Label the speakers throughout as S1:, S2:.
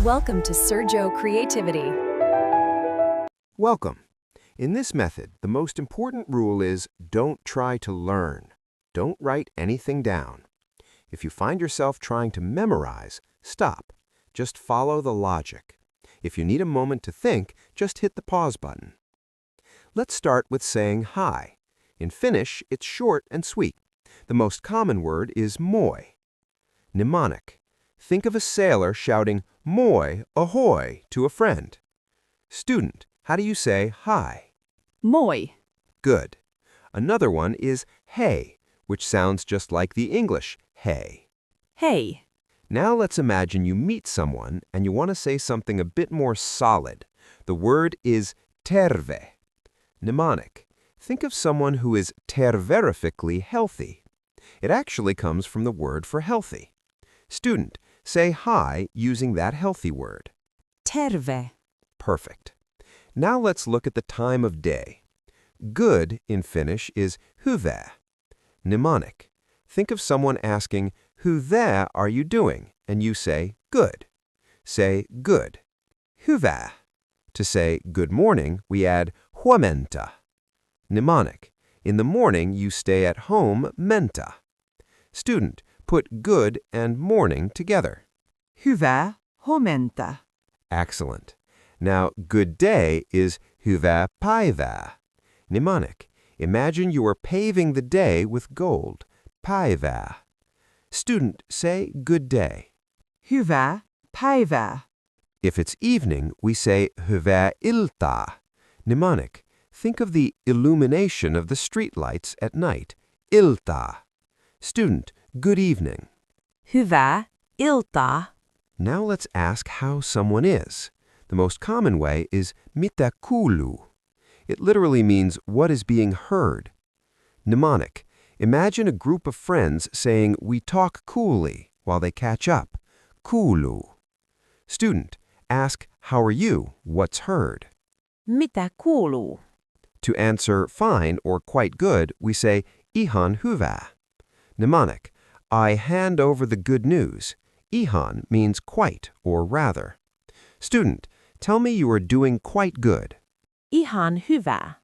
S1: Welcome to Sergio Creativity.
S2: Welcome. In this method, the most important rule is don't try to learn. Don't write anything down. If you find yourself trying to memorize, stop. Just follow the logic. If you need a moment to think, just hit the pause button. Let's start with saying hi. In Finnish, it's short and sweet. The most common word is moi. Mnemonic. Think of a sailor shouting moi ahoy to a friend. Student, how do you say hi?
S1: Moi.
S2: Good. Another one is hey, which sounds just like the English hey.
S1: Hey.
S2: Now let's imagine you meet someone and you want to say something a bit more solid. The word is terve. Mnemonic. Think of someone who is terverifically healthy. It actually comes from the word for healthy. Student, say hi using that healthy word.
S1: Terve.
S2: Perfect. Now let's look at the time of day. Good in Finnish is hyvä. Mnemonic. Think of someone asking, hyvä are you doing? And you say, good. Say, good. Hyvä. To say good morning, we add huomenta. Mnemonic. In the morning, you stay at home menta. Student, put good and morning together.
S1: Hyvää huomenta.
S2: Excellent. Now, good day is hyvää päivää. Mnemonic. Imagine you are paving the day with gold. Päivää. Student, say good day.
S1: Hyvää päivää.
S2: If it's evening, we say hyvää iltaa. Mnemonic. Think of the illumination of the streetlights at night. Iltaa. Student, good evening.
S1: Hyvää iltaa.
S2: Now let's ask how someone is. The most common way is mitä kuuluu. It literally means what is being heard. Mnemonic. Imagine a group of friends saying we talk coolly while they catch up. Kuuluu. Student, ask how are you? What's heard?
S1: Mitä kuuluu?
S2: To answer fine or quite good, we say ihan hyvä. Mnemonic. I hand over the good news. Ihan means quite or rather. Student, tell me you are doing quite good.
S1: Ihan hyvää.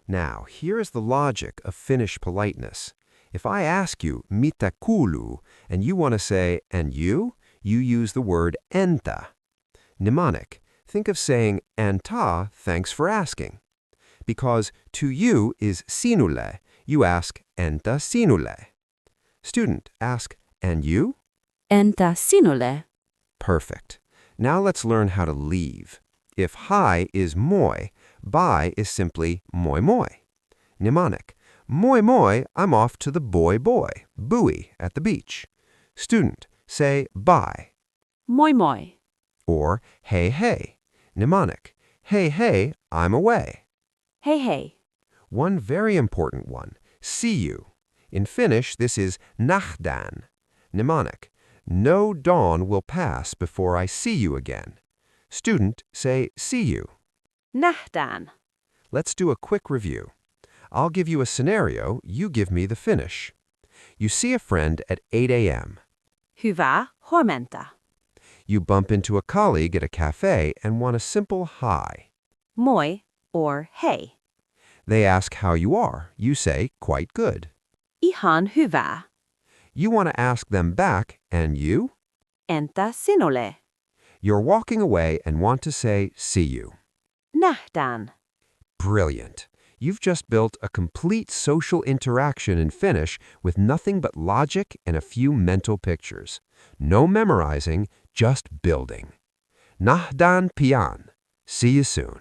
S2: Now, here is the logic of Finnish politeness. If I ask you mitä kuuluu and you want to say and you use the word entä. Mnemonic. Think of saying antaa, thanks for asking. Because to you is sinulle, you ask entä sinulle. Student, ask and you?
S1: Entä sinulle?
S2: Perfect. Now let's learn how to leave. If hi is moi, bye is simply moi moi. Mnemonic. Moi moi, I'm off to the buoy buoy at the beach. Student, say bye.
S1: Moi moi.
S2: Or hey hey. Mnemonic. Hey hey, I'm away.
S1: Hei hei.
S2: One very important one, see you. In Finnish, this is nähdään. Mnemonic. No dawn will pass before I see you again. Student, say see you.
S1: Nähdään.
S2: Let's do a quick review. I'll give you a scenario, you give me the Finnish. You see a friend at 8 a.m.
S1: Hyvää huomenta.
S2: You bump into a colleague at a cafe and want a simple hi.
S1: Moi or hei.
S2: They ask how you are. You say, quite good.
S1: Ihan hyvää.
S2: You want to ask them back, and you?
S1: Entä sinulle?
S2: You're walking away and want to say, see you.
S1: Nähdään.
S2: Brilliant. You've just built a complete social interaction in Finnish with nothing but logic and a few mental pictures. No memorizing, just building. Nähdään pian. See you soon.